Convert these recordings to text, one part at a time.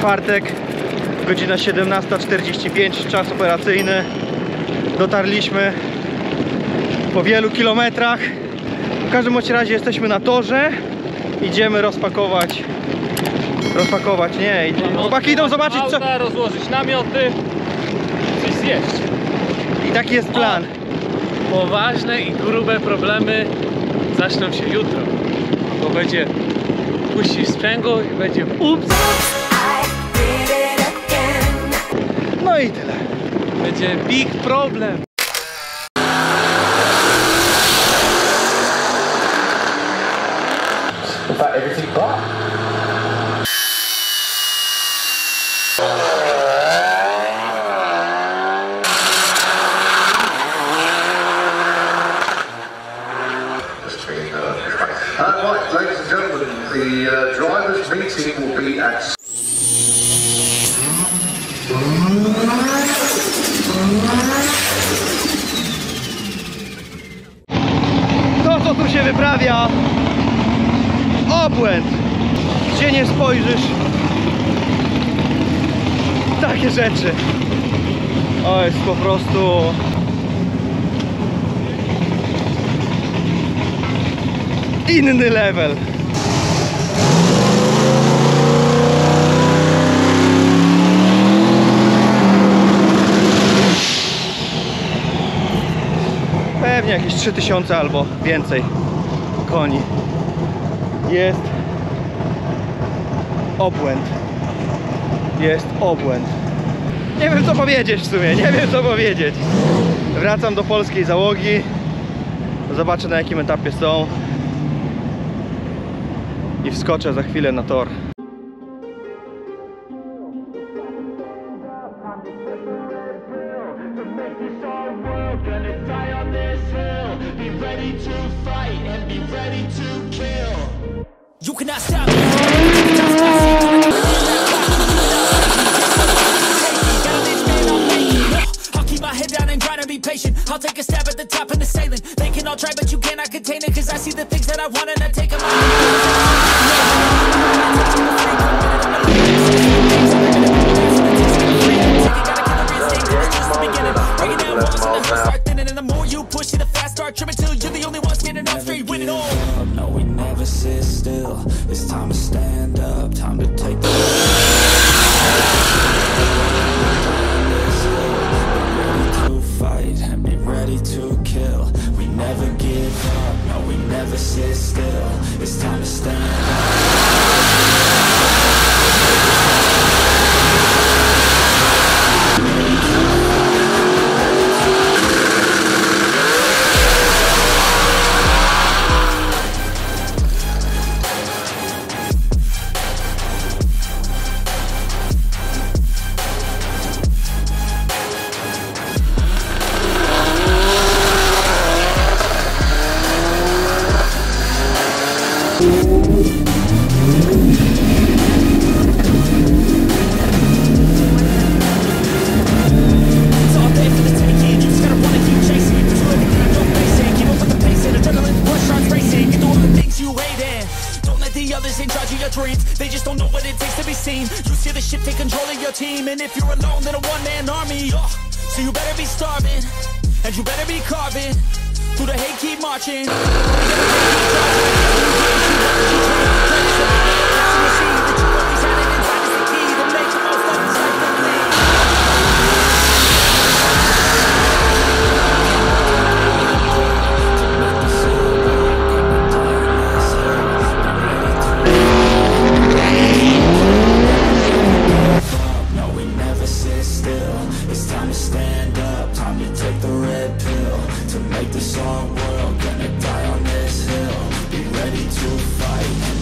czwartek, godzina 17:45, czas operacyjny. Dotarliśmy po wielu kilometrach. W każdym razie jesteśmy na torze. Idziemy rozpakować, nie, chłopaki idą zobaczyć co... rozłożyć namioty, coś zjeść. I taki jest plan. Poważne i grube problemy zaczną się jutro. Bo będzie puścić sprzęgło i będzie ups. No i tyle. Będzie big problem. Right, ladies and gentlemen, the drivers' meeting will be at... To, co tu się wyprawia, obłęd. Gdzie nie spojrzysz, takie rzeczy. O, jest po prostu... inny level. Pewnie jakieś 3000 albo więcej koni. Jest obłęd. Jest obłęd. Nie wiem co powiedzieć w sumie, nie wiem co powiedzieć. Wracam do polskiej załogi. Zobaczę na jakim etapie są. I wskoczę za chwilę na tor. I'll take a stab at the top and the sailing. They can all try, but you cannot contain it. Cause I see the things that I want and I take them all. And the more you push, see the fast start tripping till you're the only one standing up straight, winning all. No, we never sit still. It's time to stand up, time to take the ready to kill. We never give up, no, we never sit still. It's time to stand They just don't know what it takes to be seen. You see the shit take control of your team. And if you're alone, then a one-man army. So you better be starving, and you better be carving. Through the hate, keep marching. This whole world gonna die on this hill. Be ready to fight.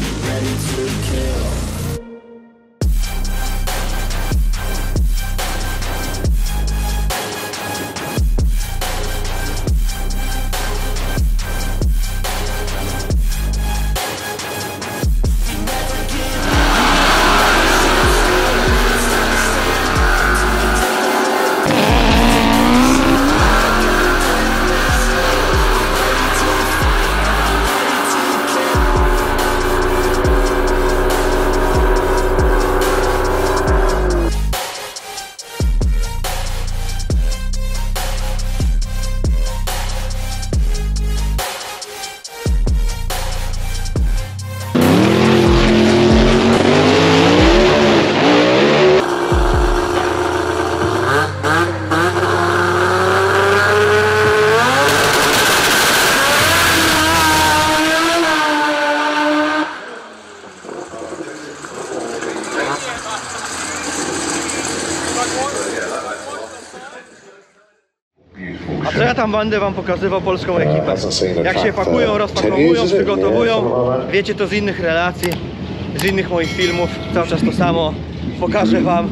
to ja tam będę wam pokazywał polską ekipę. Jak się pakują, rozpakowują, przygotowują. Wiecie to z innych relacji, z innych moich filmów, cały czas to samo. Pokażę wam,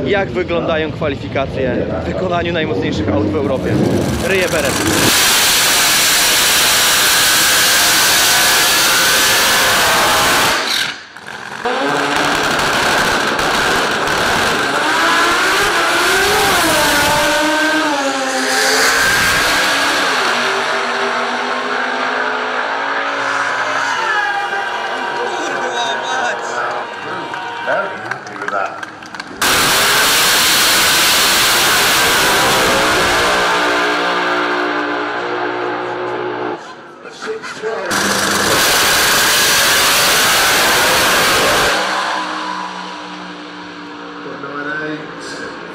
jak wyglądają kwalifikacje w wykonaniu najmocniejszych aut w Europie. Ryję beret. Very happy with that.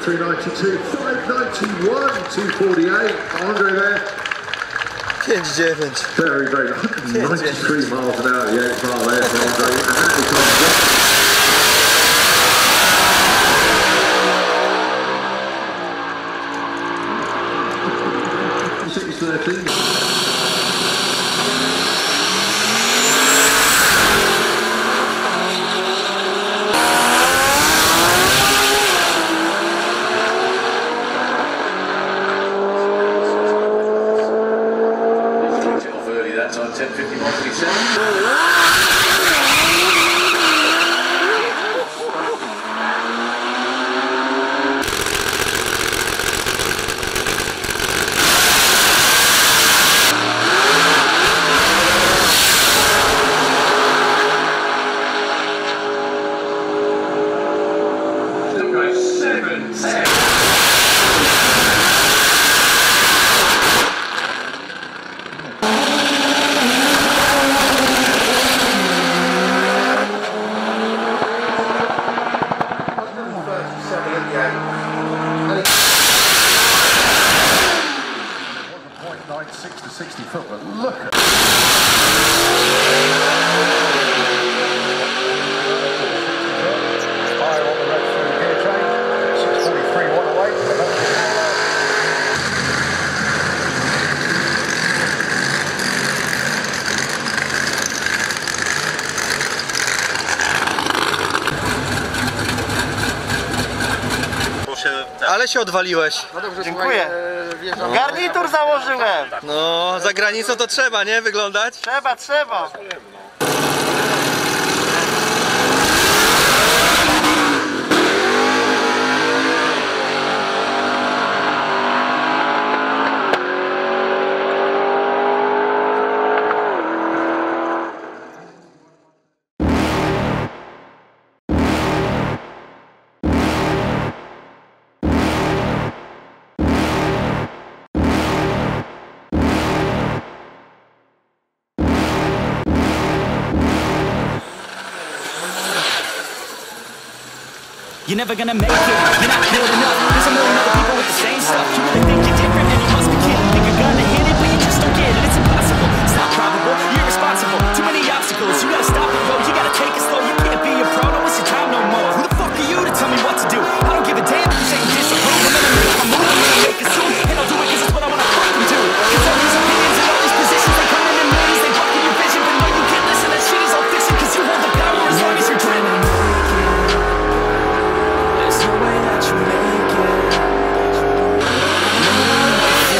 .98, 392, 591, 248. Andre there. 5-9. Very, very 193 miles an hour. Yeah, it's mile there for Andre, and that is on. 6:13. Off early that time, 10:51.37. .96 to 60 foot, but look at higher on the red through the gear change, 643 108. Ale się odwaliłeś. No dobrze, Dziękuję. Słuchaj, Garnitur założyłem. No, za granicą to trzeba, nie? Wyglądać? Trzeba. You're never gonna make it, you're not good enough. There's a million other people with the same stuff. You really think you're different, then you must be kidding. Think you're gonna hit it, but you just don't get it. It's impossible, it's not probable, you're irresponsible. Too many obstacles, you gotta stop it, bro. You gotta take it slow, you can't be a pro. Don't waste your time no more. Who the fuck are you to tell me what to do? I don't give a damn if you say you disapprove. I'm gonna make my move, I'm gonna make it soon. And I'll do it 'cause it's what I wanna fucking do. 'Cause all these opinions and all these positions, they come in millions, they blocking your vision. But no, you can't listen, that shit is all fiction. 'Cause you hold the power as long as you're dreaming. There's no way that you make it. No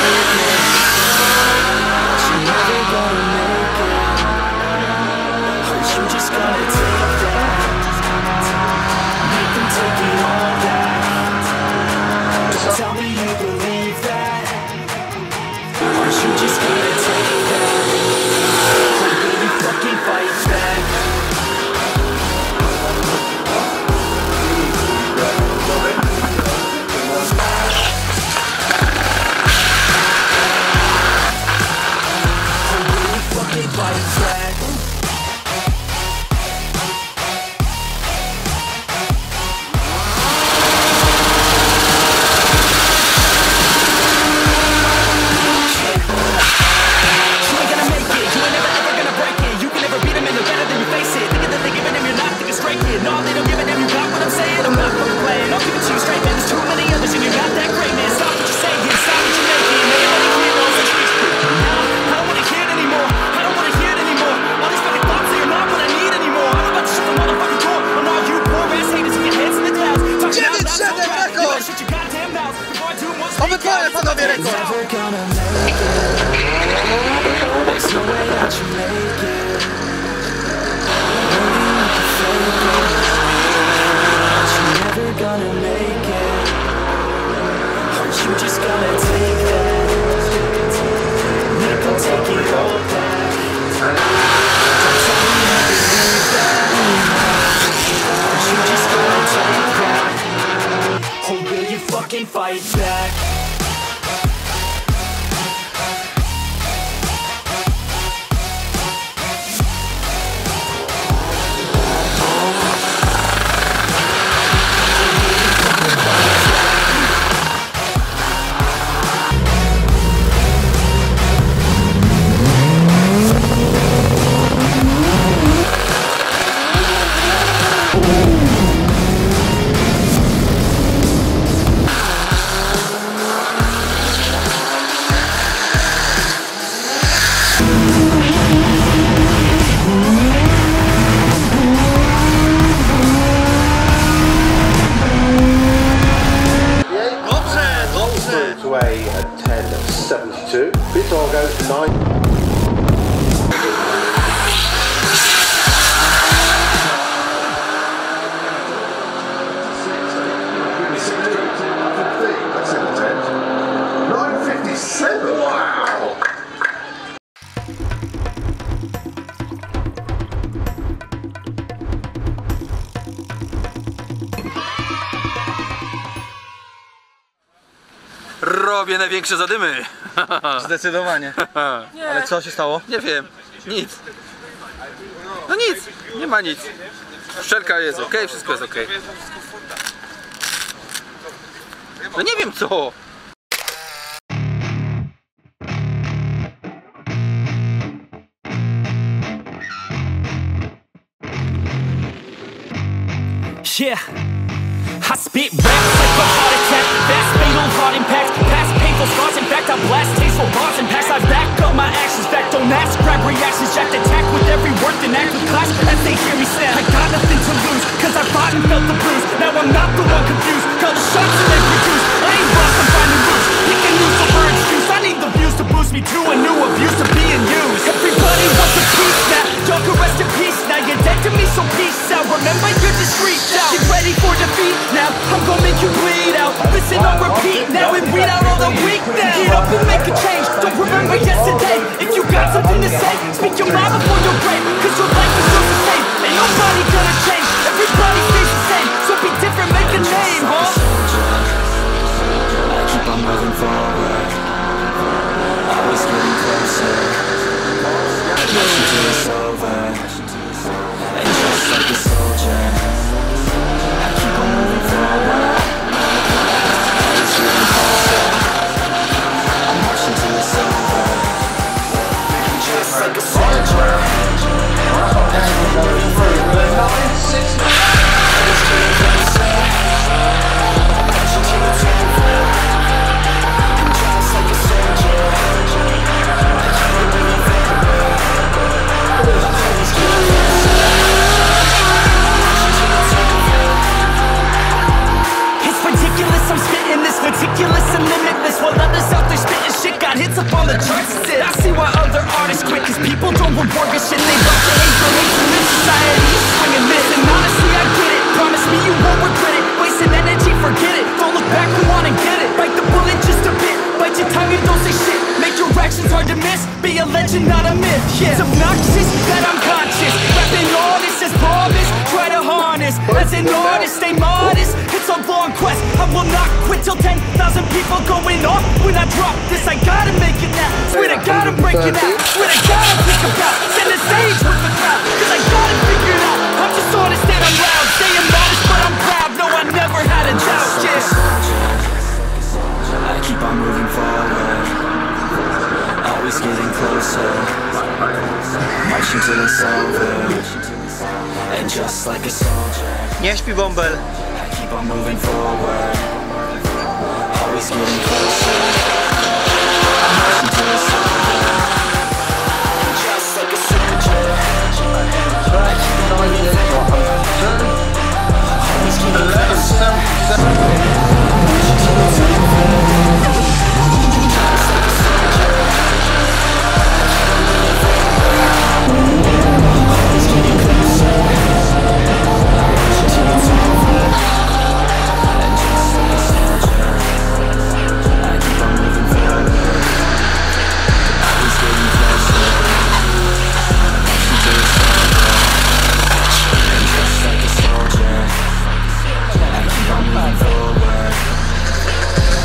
To a 10.72. This all goes to 9. That's in the 10. 9.57. Wow. Robię największe zadymy. Zdecydowanie. Nie. Ale co się stało? Nie wiem, nic. No nic, nie ma nic. Szczelka jest ok, wszystko jest ok. No nie wiem co. Yeah, I spit raps like a heart attack. Fast, fatal, hard impact. Past painful scars, in fact I blast tasteful bars and packs. I back up my actions, back don't ask. Grab reactions, jacked attack with every word. Then act with class as they hear me snap. I got nothing to lose, cause I fought and felt the bruise. Now I'm not the one confused. Call the shots and they produce. I ain't lost, I'm finding roots. Pick a new for excuse. I need the views to boost me to a new abuse of being used. Everybody wants a piece now. Y'all can rest in peace now. You're dead to me, so peace out. Remember you're discreet now. Get ready for defeat now. I'm gonna make you bleed out. Listen on repeat now and weed out all the weak now. Get up and make a change. Don't remember yesterday. If you got something to say, speak your mind before your grave. Cause your life is yours to save. Ain't nobody gonna change. Everybody stays the same. So be different, make a name, huh? I keep on moving forward, always getting closer. Marching till it's over, and just like a soldier, I keep on moving forward, always getting closer. I'm marching till it's over, and just like a soldier, I keep on moving forward, always getting closer. Marching till it's over. It's ridiculous, I'm spitting this meticulous and limitless. While others out there spitting shit got hits up on the charts. I see why other artists quit, cause people don't reward this shit. They love to hate for hate from this society. It's swing and miss, and honestly I get it. Promise me you won't regret it. Wasting energy, forget it. Don't look back, come on and get it. Bite the bullet just a bit. Bite your tongue and don't say shit. Make your actions hard to miss. Be a legend, not a myth. Yeah, it's obnoxious that I'm conscious. Rapping artists as promise. Try to harness. As an artist, stay modest. It's a long quest. I will not quit till 10,000 people going off. When I drop this, I gotta make it now. Swear to God, I'm breaking out. Swear to God, I'm pick about. Send the stage with the crowd. Cause I got it figured out. I'm just honest and I'm loud. Staying modest, but I'm proud. No, I never had a doubt. Yeah. I keep on moving forward, always getting closer. Marching till it's over, and just like a soldier, Nie śpi bąbel. I keep on moving forward, always getting closer. Marching till it's over, and just like a soldier, I keep on moving forward,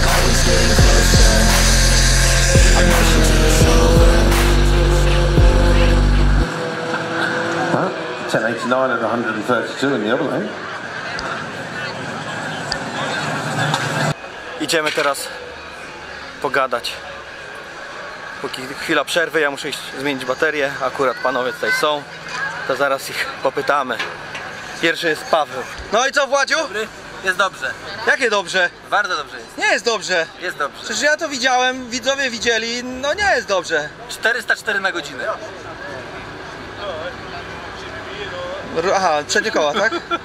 always getting closer. Marching till it's over. Huh? 10.89 at 132 in the other lane. Idziemy teraz pogadać. Póki chwila przerwy, ja muszę iść zmienić baterię. Akurat panowie tutaj są, to zaraz ich popytamy, Pierwszy jest Paweł. No i co, Władziu? Jest dobrze. Jakie dobrze? Bardzo dobrze jest. Nie jest dobrze. Jest dobrze. Przecież ja to widziałem, widzowie widzieli, no nie jest dobrze. 404 na godzinę. Aha, przednie koła, tak? No.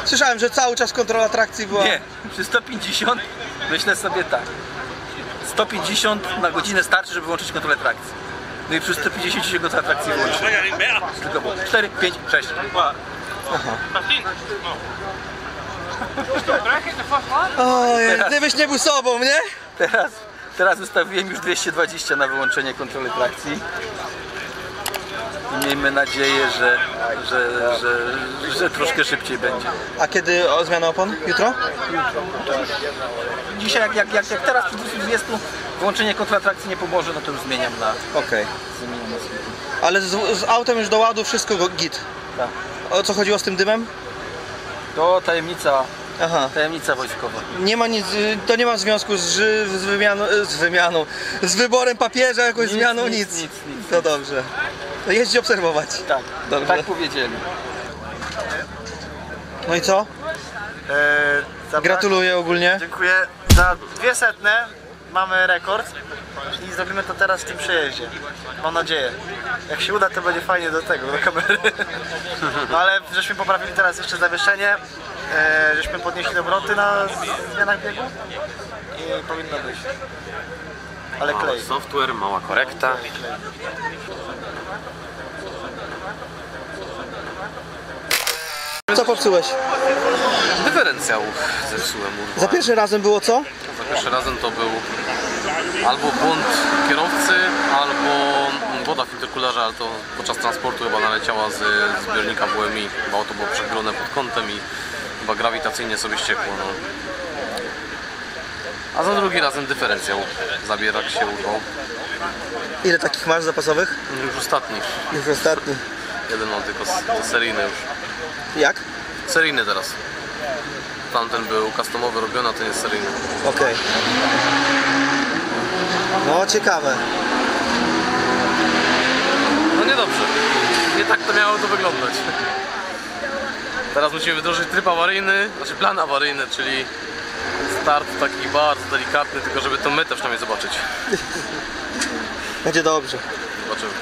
Słyszałem, że cały czas kontrola trakcji była... Nie, przy 150 myślę sobie tak. 150 na godzinę starczy, żeby włączyć kontrolę trakcji. No i przy 150 się kontrola trakcji włączy. Tylko było 4, 5, 6. Ojej, gdybyś nie był sobą, nie? Teraz ustawiłem już 220 na wyłączenie kontroli trakcji. I miejmy nadzieję, że troszkę szybciej będzie. A kiedy zmiana opon? Jutro? Dzisiaj jak teraz przy 220 wyłączenie kontroli trakcji nie pomoże, no to już zmieniam na... Okej. Ale z autem już do ładu wszystko git. Tak. O co chodziło z tym dymem? To tajemnica. Aha. Tajemnica wojskowa. Nie ma nic, to nie ma związku z wyborem papieża, jakąś zmianą, nic. To dobrze. To jeździ obserwować. Tak, dobrze. Tak powiedzieli. No i co? Gratuluję ogólnie. Dziękuję. Za 200 mamy rekord i zrobimy to teraz w tym przejeździe. Mam nadzieję. Jak się uda, to będzie fajnie do kamery. No ale żeśmy poprawili teraz jeszcze zawieszenie, żeśmy podnieśli obroty na zmianach biegu i powinno być. Ale klej. Software, mała korekta. Co popsułeś? Dyferencjał zepsułem. Za pierwszym razem było co? Za pierwszym razem to był albo błąd kierowcy, albo woda w interkulerze, ale to podczas transportu chyba naleciała z zbiornika WMI. Chyba to było przechylone pod kątem i chyba grawitacyjnie sobie ściekło. No. A za drugim razem dyferencjał zabierak się urwał. Ile takich masz zapasowych? Już ostatni. Już ostatni. Jeden mam tylko seryjny już. Jak? Seryjny teraz. Tamten był customowy robiony, a ten jest seryjny. Okej. No ciekawe. No niedobrze. Nie tak to miało to wyglądać. Teraz musimy wdrożyć tryb awaryjny, znaczy plan awaryjny, czyli start taki bardzo delikatny, tylko żeby tą metę przynajmniej zobaczyć. Będzie dobrze. Zobaczymy.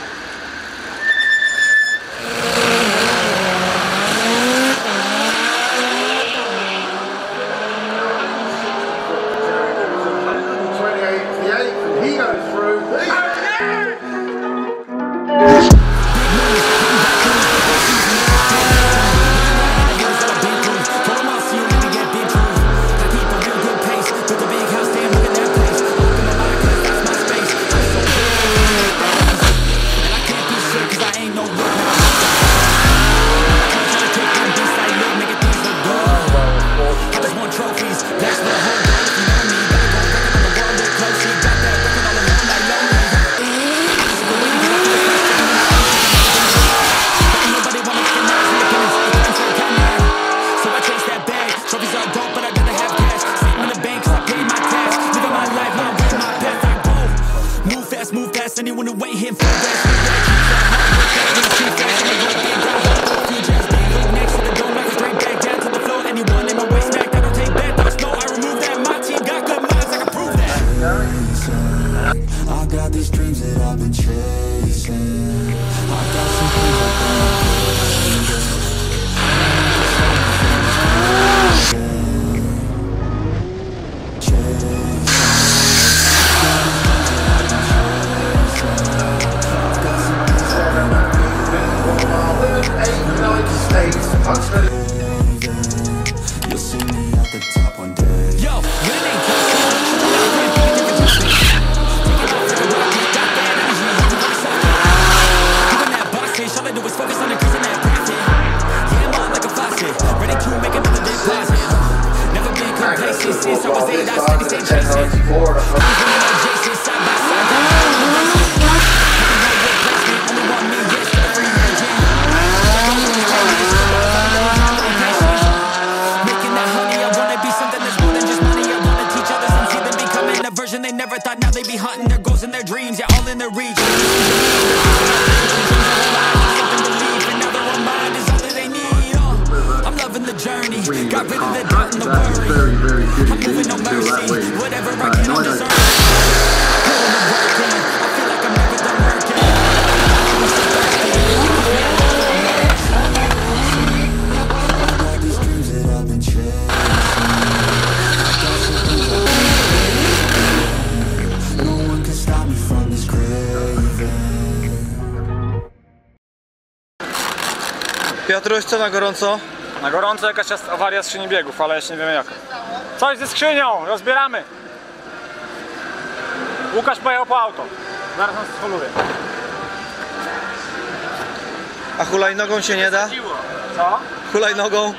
He goes through. Anyone who ain't him for that next to the dome, like a straight back down to the floor. Anyone in my way smack, I don't take back thoughts. No, I remove that. My team got good minds, I can prove that. I got these dreams that I've been chasing. I got some things you'll see me at the top one day. Yo, when it ain't close, that box fish, all I do is focus on increasing that profit. Yeah, I'm on like a faucet, ready to make another deposit. Never been complacent since I was 8, I steady stay chasing. Adjacent, side by side, only want me, yes, got a free agent. Making that honey, I wanna be something that's more than just money. I wanna teach others and see them becoming a version they never thought. Now they be hunting their goals and their dreams, yeah, all in their reach. Something believe, and now their own mind is all that they need. journey. Got rid of the doubt and the worry. I'm moving no mercy. Whatever I get, I'm deserving. Putting the work in. I feel like I'm never done working. These dreams that I've been chasing. No one can stop me from this craving. Piotruś, co na gorąco? Na gorąco jakaś jest awaria skrzyni biegów, ale jeszcze nie wiemy jaka. Coś ze skrzynią, rozbieramy. Łukasz pojechał po auto. Zaraz nas sfoluje. A hulajnogą się nie da? Co? Hulajnogą?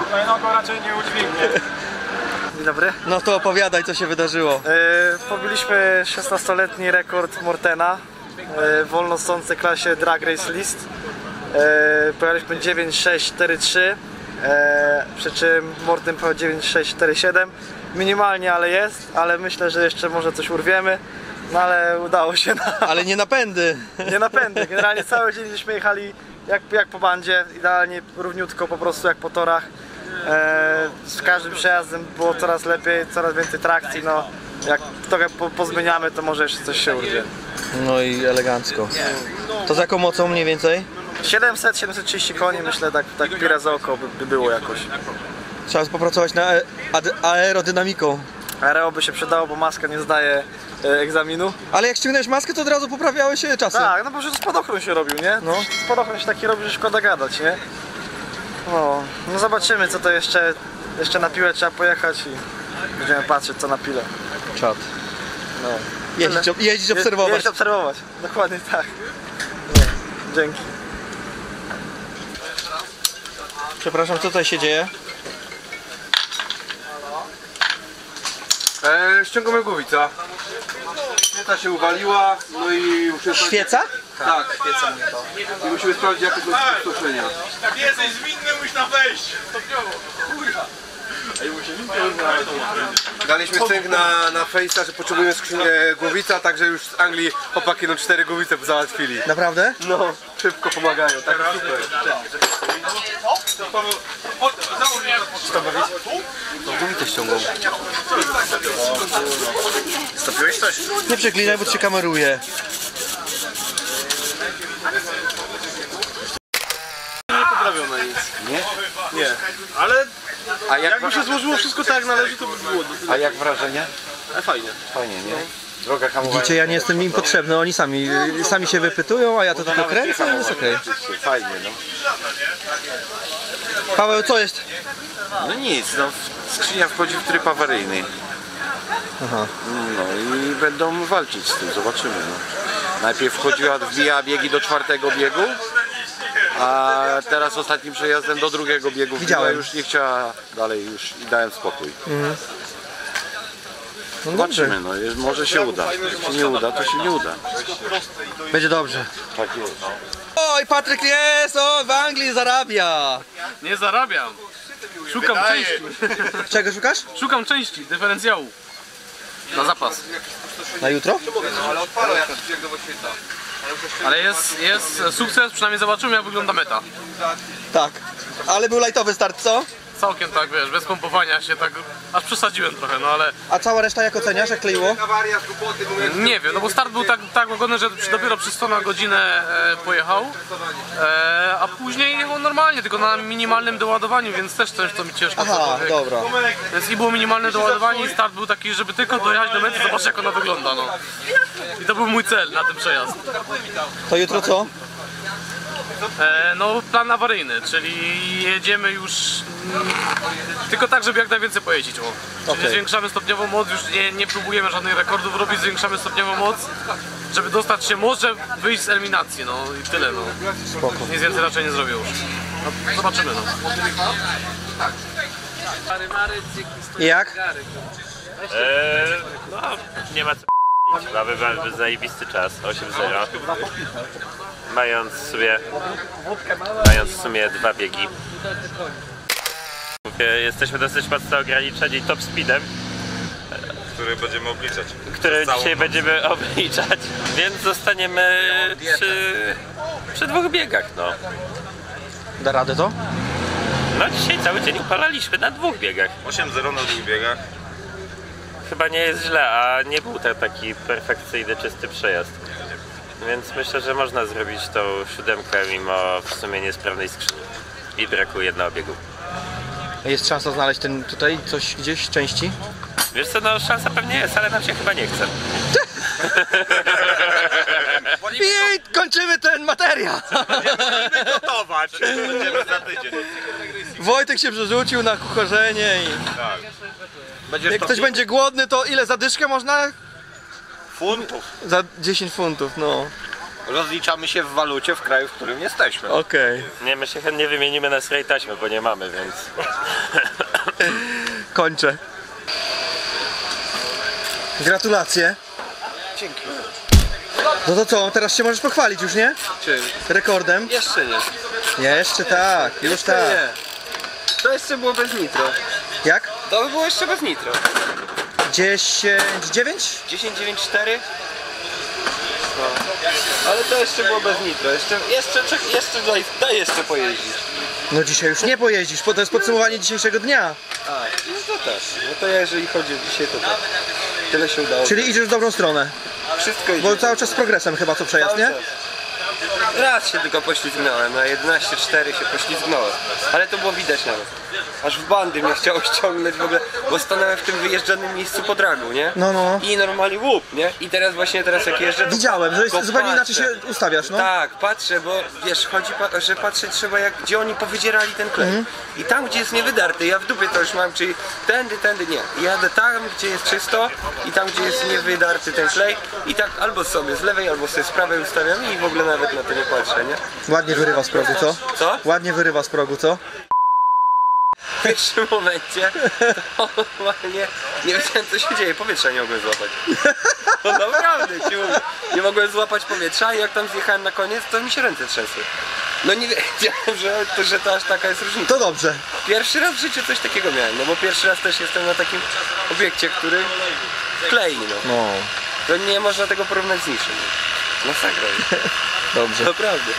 Hulajnogą raczej nie udźwignie. Dzień dobry. No to opowiadaj, co się wydarzyło. Pobiliśmy 16-letni rekord Mortena w wolnosącej klasie Drag Race List. Pojechaliśmy 9.6.4.3, przy czym Morten pojechał 9.6.4.7. Minimalnie, ale jest, ale myślę, że jeszcze może coś urwiemy. No ale udało się. Ale nie napędy. Nie napędy. Generalnie cały dzień żeśmy jechali jak po bandzie, idealnie równiutko, po prostu jak po torach. Z każdym przejazdem było coraz lepiej, coraz więcej trakcji. No, jak trochę pozmieniamy, to może jeszcze coś się urwie. No i elegancko. To z jaką mocą mniej więcej? 700-730 koni, myślę, tak pira za oko by było jakoś. Trzeba popracować nad aerodynamiką. Aereo by się przydało, bo maska nie zdaje egzaminu. Ale jak ściągnąłeś maskę, to od razu poprawiały się czasy. Tak, no bo że spadochron się robił, nie? No. Spadochron się taki robi, że szkoda gadać, nie? No zobaczymy, co to jeszcze na piłę trzeba pojechać i będziemy patrzeć, co na pile. Czad. No. Jeździć, obserwować. Jeździć, obserwować, dokładnie tak. Nie. Dzięki. Przepraszam, co tutaj się dzieje? Ściągamy głowica. Świeca się uwaliła, no i musimy... Świeca? Tak, świeca mnie to. I musimy sprawdzić, jakie to jest stoczenia. Jak jesteś zwinny, musisz na wejść. Stopniowo. Daliśmy cynk na Face'a, że potrzebujemy głowica, także już z Anglii chłopaki 4 głowice załatwili. Naprawdę? No, szybko pomagają, tak super. No głowicę ściągą. Stopiłeś coś? Nie przeklinaj, bo cię kameruje. Nie poprawią na nic. Nie? Nie. Ale A jakby się złożyło wszystko tak jak należy, to by było. A jak wrażenie? Fajnie. Fajnie, nie? Droga hamowania. Widzicie, ja nie jestem im potrzebny, oni sami się wypytują, a ja to tylko kręcę i jest okej. Fajnie, no. Paweł, co jest? No nic, no skrzynia wchodzi w tryb awaryjny. Aha. No i będą walczyć z tym, zobaczymy. No. Najpierw wbijała biegi do 4. biegu, a teraz ostatnim przejazdem do 2. biegu. Widziałem. Już nie chciała dalej już i dałem spokój. Mhm. No zobaczymy, no może się uda. Jak się nie uda, to się nie uda. Będzie dobrze. Tak jest. Oj, Patryk jest, w Anglii zarabia. Nie zarabiam. Szukam części. Czego szukasz? Szukam części, dyferencjału. Na zapas. Na jutro? Ale jest sukces, przynajmniej zobaczymy, jak wygląda meta. Tak. Ale był lajtowy start, co? Całkiem tak, wiesz, bez pompowania się tak, aż przesadziłem trochę, no ale... A cała reszta jak oceniasz, jak kleiło? Nie wiem, no bo start był tak łagodny, że dopiero przez 100 na godzinę pojechał, a później jechał normalnie, tylko na minimalnym doładowaniu, więc też coś, co mi ciężko. Aha, dobra. Więc i było minimalne doładowanie i start był taki, żeby tylko dojechać do mety, zobaczyć jak ona wygląda, no. I to był mój cel na ten przejazd. To jutro co? No plan awaryjny, czyli jedziemy już tylko tak, żeby jak najwięcej pojeździć. Czyli zwiększamy stopniowo moc, już nie próbujemy żadnych rekordów robić, zwiększamy stopniowo moc, żeby dostać się, może wyjść z eliminacji, no i tyle, no. Spoko. Nic więcej raczej nie zrobię już. No, zobaczymy, no. Jak? No, nie ma co mamy zajebisty czas, 8-0. Mając w sumie 2 biegi. Jesteśmy dosyć mocno ograniczeni top speedem, Który będziemy obliczać. który dzisiaj będziemy obliczać, więc zostaniemy przy 2 biegach, no. Da radę to? No dzisiaj cały dzień upalaliśmy na 2 biegach. 8-0 na 2 biegach. Chyba nie jest źle, a nie był to taki perfekcyjny, czysty przejazd. Więc myślę, że można zrobić tą 7 mimo w sumie niesprawnej skrzyni. I brakuje jednego biegu. Jest szansa znaleźć ten tutaj coś gdzieś, części? Wiesz co, no szansa pewnie jest, ale nam się chyba nie chce. I kończymy ten materiał! Będziemy gotować. Będziemy za tydzień. Wojtek się przerzucił na kuchorzenie i... Tak. Jak ktoś będzie głodny, to ile za dyszkę można? Funtów. Za 10 funtów, no. Rozliczamy się w walucie w kraju, w którym jesteśmy. Okej. Nie, my się chętnie wymienimy na swojej taśmy, bo nie mamy, więc... Kończę. Gratulacje. Dzięki. No to co, teraz się możesz pochwalić już, nie? Czym? Rekordem? Jeszcze nie. Jeszcze tak, już tak. Nie. To jeszcze było bez nitro. Jak? To by było jeszcze bez nitro. 10, 9? 10,94. No. Ale to jeszcze było bez nitro. Jeszcze daj jeszcze pojeździć. No dzisiaj już nie pojeździsz, bo to jest podsumowanie dzisiejszego dnia. A, no to też. No to jeżeli chodzi o dzisiaj, to tak. Tyle się udało. Czyli idziesz w dobrą stronę. Wszystko idzie. Bo cały czas z progresem chyba co przejazd, nie? Raz się tylko poślizgnąłem, na 11,4 się poślizgnąłem. Ale to było widać nawet. Aż w bandy mnie chciało ściągnąć w ogóle, bo stanąłem w tym wyjeżdżanym miejscu po dragu, nie? No. I normalnie łup, nie? I teraz jak jeżdżę... Widziałem, że zupełnie inaczej się ustawiasz, no. Tak, patrzę, bo wiesz, chodzi, że patrzeć trzeba gdzie oni powydzierali ten klej. I tam, gdzie jest niewydarty, ja w dupie to już mam, czyli tędy nie. Jadę tam, gdzie jest czysto i tam, gdzie jest niewydarty ten klej i tak albo sobie z lewej, albo sobie z prawej ustawiam i w ogóle nawet na to nie patrzę, nie? Ładnie wyrywa z progu, co? Co? Ładnie wyrywa z progu, co? W pierwszym momencie to normalnie nie wiedziałem, co się dzieje, powietrza nie mogłem złapać. No naprawdę ci mówię, nie mogłem złapać powietrza i jak tam zjechałem na koniec, to mi się ręce trzęsły. No nie wiedziałem, że to aż taka jest różnica. To dobrze. Pierwszy raz w życiu coś takiego miałem, no bo pierwszy raz też jestem na takim obiekcie, który klei, no. To nie można tego porównać z niczym. Masakra. Dobrze. Naprawdę.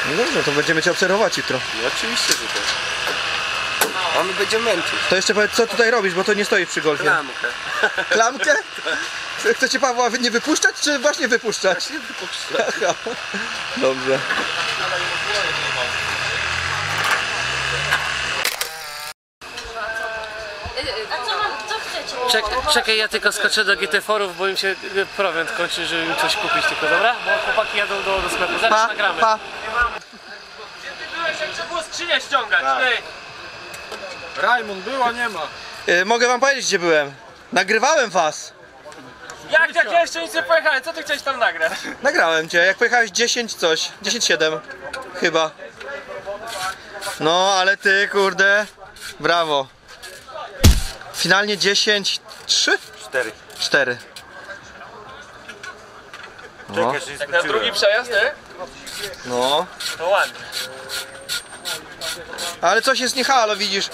No dobrze, to będziemy cię obserwować jutro. No oczywiście, że tak. A my będziemy męczyć. To jeszcze powiedz, co tutaj robisz, bo to nie stoisz przy golfie. Klamkę. Klamkę? Chcecie Pawła nie wypuszczać, czy właśnie wypuszczać? Właśnie wypuszczać. Dobrze. Czekaj, ja tylko skoczę do GT4-ów, bo im się prowent kończy, żeby im coś kupić tylko, dobra? Bo chłopaki jadą do sklepu, zaraz nagramy. Trzeba było skrzynię ściągać, Rajmund była, nie ma. Mogę wam powiedzieć, gdzie byłem. Nagrywałem was. Jak ja jeszcze nic nie pojechałem, co ty chciałeś tam nagrać? Nagrałem cię, jak pojechałeś 10 coś, 10-7 chyba. No, ale ty, kurde, brawo. Finalnie 10-3? 4. No. Jak na drugi przejazd, nie? No. To ładnie. Ale coś jest nie halo, widzisz.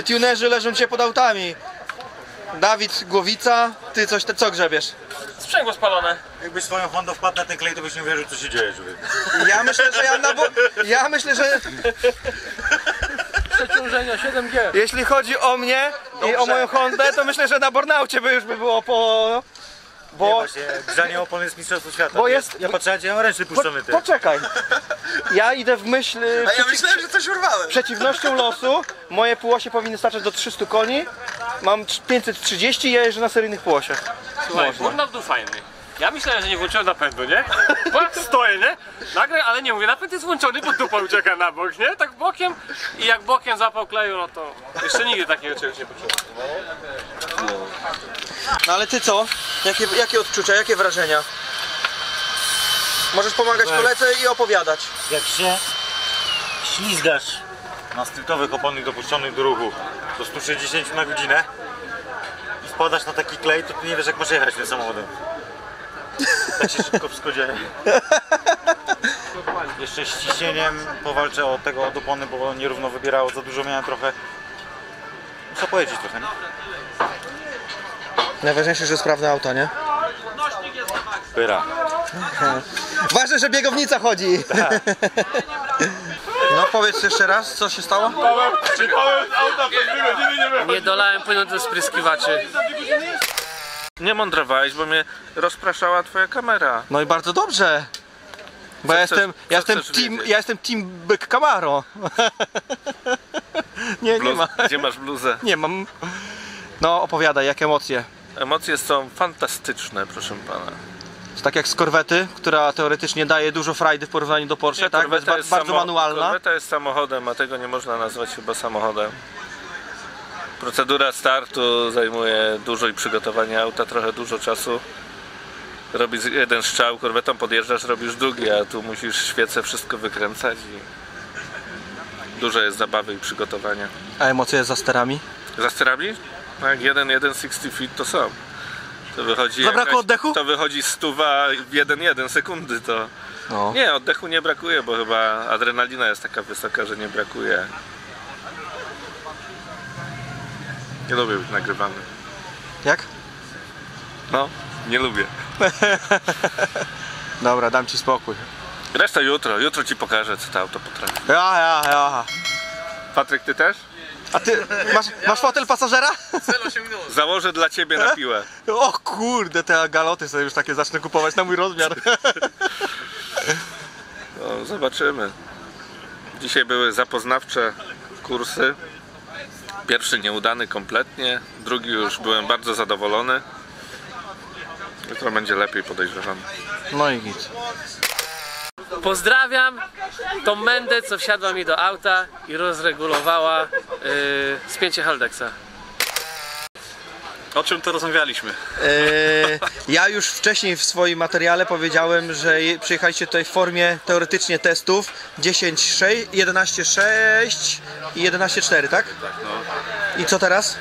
Tunerzy leżą cię pod autami. Dawid Głowica, ty coś, co grzebiesz? Sprzęgło spalone. Jakbyś swoją Hondą wpadł na ten klej, to byś nie wierzył, co się dzieje, człowiek. Ja myślę, że Przeciążenia 7G. jeśli chodzi o mnie i o moją Hondę, to myślę, że na Bornaucie by już było po... Bo właśnie, grzanie opon jest mistrzostwo świata. Bo jest... Ja patrzę, ja mam ręczny puszczony ty. Poczekaj. Ja idę w myśl... A ja myślałem, że coś urwałem. Przeciwnością losu, moje półosie powinny starczać do 300 koni. Mam 530 i ja jeżdżę na seryjnych półosiach. Słuchaj, Burnout był fajny. Ja myślałem, że nie włączyłem napędu, nie? Bo jak stoję, nie? Nagle, ale nie mówię, napęd jest włączony, bo dupa ucieka na bok, nie? Tak bokiem i jak bokiem zapał kleju, no to jeszcze nigdy takiego czegoś nie poczułem. No ale ty co? Jakie odczucia, jakie wrażenia? Możesz pomagać koledze i opowiadać. Jak się ślizgasz na styltowych oponach dopuszczonych do ruchu do 160 na godzinę i wpadasz na taki klej, to ty nie wiesz, jak masz jechać tym samochodem. Tak się szybko wszystko dzieje. Jeszcze z ciśnieniem powalczę od opony, bo nierówno wybierało, za dużo miałem trochę. Muszę pojeździć trochę, nie? Najważniejsze, że sprawne auto, nie? Pyra. Ważne, że biegownica chodzi. No powiedz jeszcze raz, co się stało? Nie dolałem płynu do spryskiwaczy. Nie mądrowałeś, bo mnie rozpraszała twoja kamera. No i bardzo dobrze. Bo ja jestem team Byk Camaro. nie ma. Gdzie masz bluzę? Nie mam. No opowiadaj, jakie emocje. Emocje są fantastyczne, proszę pana. Tak jak z korwety, która teoretycznie daje dużo frajdy w porównaniu do Porsche, nie, tak? Jest bardzo manualna. Korweta jest samochodem, a tego nie można nazwać chyba samochodem. Procedura startu zajmuje dużo i przygotowanie auta, trochę dużo czasu. Robisz jeden strzał, korwetą podjeżdżasz, robisz drugi, a tu musisz świece wszystko wykręcać i dużo jest zabawy i przygotowania. A emocje za sterami? Za sterami? Tak, 1.60 feet to są. To wychodzi zabrakło oddechu? To wychodzi 100 w 1,1 sekundy to. No. Nie, oddechu nie brakuje, bo chyba adrenalina jest taka wysoka, że nie brakuje. Nie lubię być nagrywany. Jak? No, nie lubię. Dobra, dam ci spokój. Reszta jutro ci pokażę, co to auto potrafi. Ja. Patryk, ty też? A ty masz fotel pasażera? Założę dla ciebie na piłę. O kurde, te galoty sobie już takie zacznę kupować na mój rozmiar. No, zobaczymy. Dzisiaj były zapoznawcze kursy. Pierwszy nieudany kompletnie, drugi już byłem bardzo zadowolony. Jutro będzie lepiej, podejrzewam. No i git. Pozdrawiam tą mędę, co wsiadła mi do auta i rozregulowała spięcie Haldexa. O czym to rozmawialiśmy? Ja już wcześniej w swoim materiale powiedziałem, że przyjechaliście tutaj w formie teoretycznie testów 10.6, 11.6 i 11.4, tak? Tak, no. I co teraz?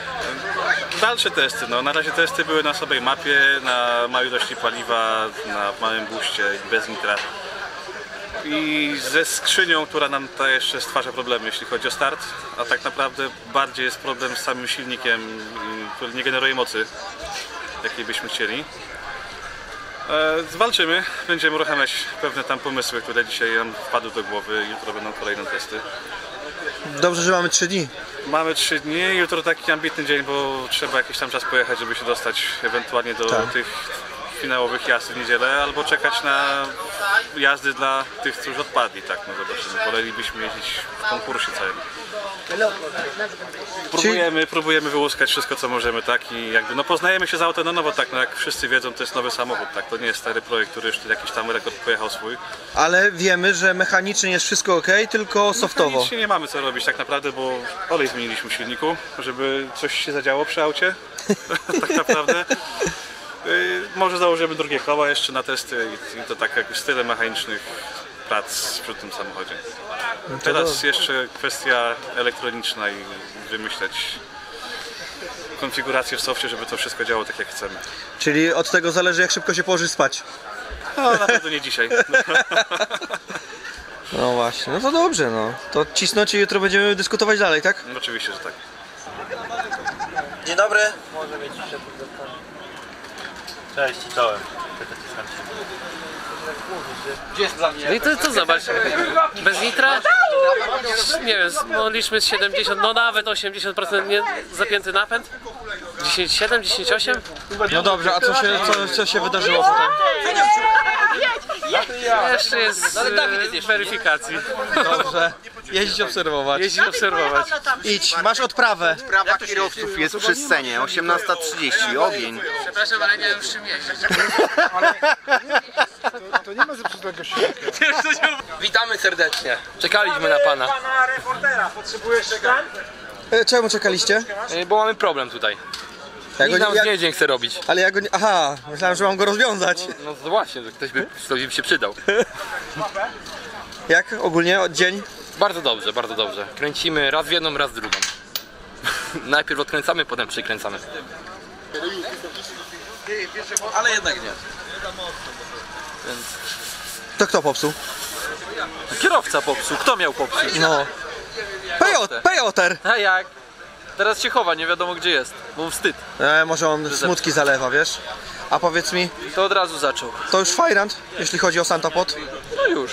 Dalsze testy, no na razie testy były na sobie mapie, na małej ilości paliwa, na małym buście i bez nitra. I ze skrzynią, która nam ta jeszcze stwarza problemy, jeśli chodzi o start, a tak naprawdę bardziej jest problem z samym silnikiem, który nie generuje mocy, jakiej byśmy chcieli. Zwalczymy, będziemy uruchamiać pewne tam pomysły, które dzisiaj nam wpadły do głowy, jutro będą kolejne testy. Dobrze, że mamy 3 dni. Mamy 3 dni, jutro taki ambitny dzień, bo trzeba jakiś tam czas pojechać, żeby się dostać ewentualnie do tych finałowych jazd w niedzielę, albo czekać na jazdy dla tych, którzy już odpadli, tak, no zobaczymy. Wolelibyśmy jeździć w konkursie całym. Próbujemy wyłuskać wszystko, co możemy, tak, i jakby, no poznajemy się z autem na nowo, tak, no jak wszyscy wiedzą, to jest nowy samochód, tak, to nie jest stary projekt, który już jakiś tam rekord pojechał swój. Ale wiemy, że mechanicznie jest wszystko ok, tylko softowo. Mechanicznie nie mamy co robić tak naprawdę, bo olej zmieniliśmy w silniku, żeby coś się zadziało przy aucie, tak naprawdę. Może założymy drugie koła jeszcze na testy i to tak jak style mechanicznych prac przy tym samochodzie. Teraz jeszcze kwestia elektroniczna i wymyśleć konfigurację w softie, żeby to wszystko działało tak jak chcemy. Czyli od tego zależy, jak szybko się położysz spać. No na pewno nie dzisiaj. No właśnie, no to dobrze, no. To cisnąć i jutro będziemy dyskutować dalej, tak? No, oczywiście, że tak. Dzień dobry. Cześć, czołem. Gdzie jest dla mnie? No i to zobacz, bez nitra, nie wiem, mogliśmy z 70, no nawet 80% nie, zapięty napęd, 10,7, 10,8. No dobrze, a co się wydarzyło potem? Jeszcze jest weryfikacji. Dobrze, jeździć obserwować. Idź, masz odprawę. Odprawa kierowców jest przy scenie, 18:30, ogień. Przepraszam, ale nie wiem z czym jeździć. To nie ma zepsutego silnika. Witamy serdecznie. Czekaliśmy na pana. Potrzebujesz czekać? Czemu czekaliście? Bo mamy problem tutaj. Nikt nam zdjęcie chce robić. Ale ja go nie... Aha, myślałem, że mam go rozwiązać. No to właśnie, że ktoś by się przydał. Jak ogólnie dzień? Bardzo dobrze, bardzo dobrze. Kręcimy raz w jedną, raz w drugą. Najpierw odkręcamy, potem przykręcamy. Ale jednak nie. Więc... To kto popsuł? Kierowca popsuł. Kto miał popsuć? No. Pejoter! A jak? Teraz się chowa, nie wiadomo gdzie jest, bo mu wstyd. Może on smutki zalewa, wiesz? A powiedz mi, To od razu zaczął. to już fajrant, jeśli chodzi o Santapod? No już.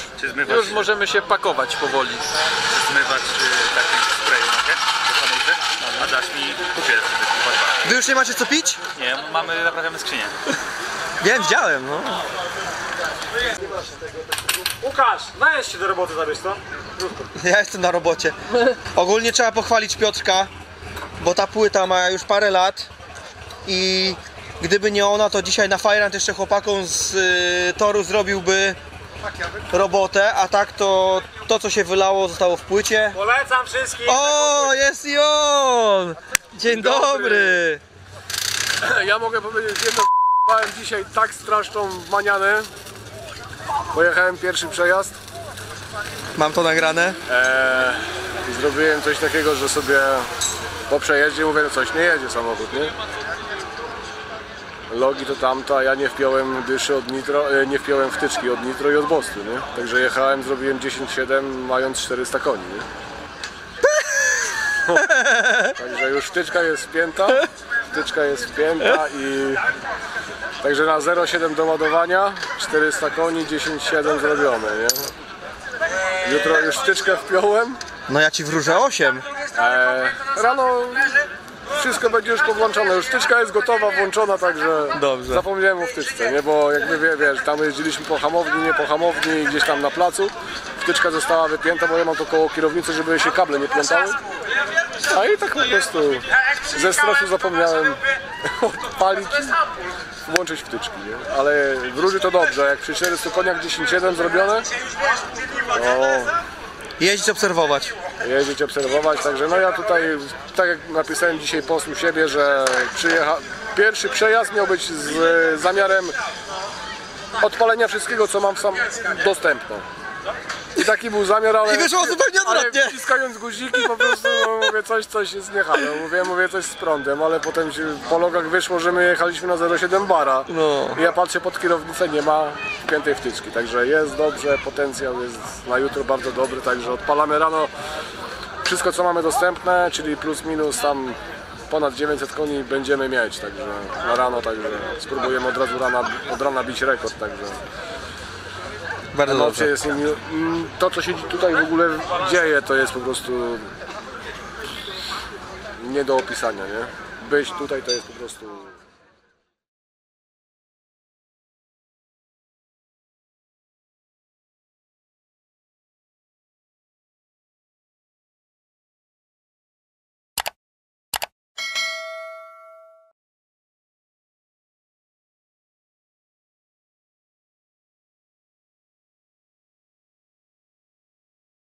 Już możemy się pakować powoli. Zmywać takim sprayu, nie? Do hamulcy? A dasz mi kupiec. Wy już nie macie co pić? Nie, naprawiamy skrzynię. Wiem, widziałem, no. Łukasz, dajesz się do roboty zabierz, co? Ja jestem na robocie. Ogólnie trzeba pochwalić Piotrka, bo ta płyta ma już parę lat i gdyby nie ona, to dzisiaj na Fajrant jeszcze chłopakom z toru zrobiłby robotę, a tak to co się wylało zostało w płycie. Polecam wszystkim! O, jest i on! Dzień dobry! Ja mogę powiedzieć jedno, miałem dzisiaj tak straszną manianę. Pojechałem pierwszy przejazd. Mam to nagrane. I zrobiłem coś takiego, że sobie po przejeździe mówię, no coś nie jedzie samochód, nie? Logi to tamto, a ja nie wpiąłem dyszy od nitro, nie wpiąłem wtyczki od nitro i od mostu, nie? Także jechałem, zrobiłem 10,7 mając 400 koni, nie? Także już wtyczka jest wpięta i także na 0,7 do ładowania, 400 koni, 10,7 zrobione, nie? Jutro już wtyczkę wpiąłem. No ja ci wróżę 8. Rano wszystko będzie już powłączone, już wtyczka jest gotowa, włączona, także dobrze. Zapomniałem o wtyczce, nie? Bo jakby wiesz, tam jeździliśmy po hamowni, nie po hamowni, gdzieś tam na placu. Wtyczka została wypięta, bo ja mam to koło kierownicy, żeby się kable nie plątały. A i tak po prostu ze stresu zapomniałem odpalić, włączyć wtyczki, nie? Ale wróży to dobrze, jak przy 400 koniach 10,7 zrobione, jeździć obserwować. Jeździć obserwować, także no ja tutaj, tak jak napisałem dzisiaj post u siebie, że pierwszy przejazd miał być z zamiarem odpalenia wszystkiego, co mam sam dostępne. I taki był zamiar, ale... I wyszło zupełnie odwrotnie. Ale wciskając guziki po prostu, no, mówię, coś jest niehalo, mówię coś z prądem, ale potem po logach wyszło, że my jechaliśmy na 0,7 bara. No. I ja patrzę pod kierownicę, nie ma wpiętej wtyczki, także jest dobrze, potencjał jest na jutro bardzo dobry, także odpalamy rano wszystko, co mamy dostępne, czyli plus minus tam ponad 900 koni będziemy mieć, także na rano, także spróbujemy od razu od rana bić rekord, także... Bardzo dobrze. Jest to, co się tutaj w ogóle dzieje, to jest po prostu nie do opisania, nie? Być tutaj to jest po prostu...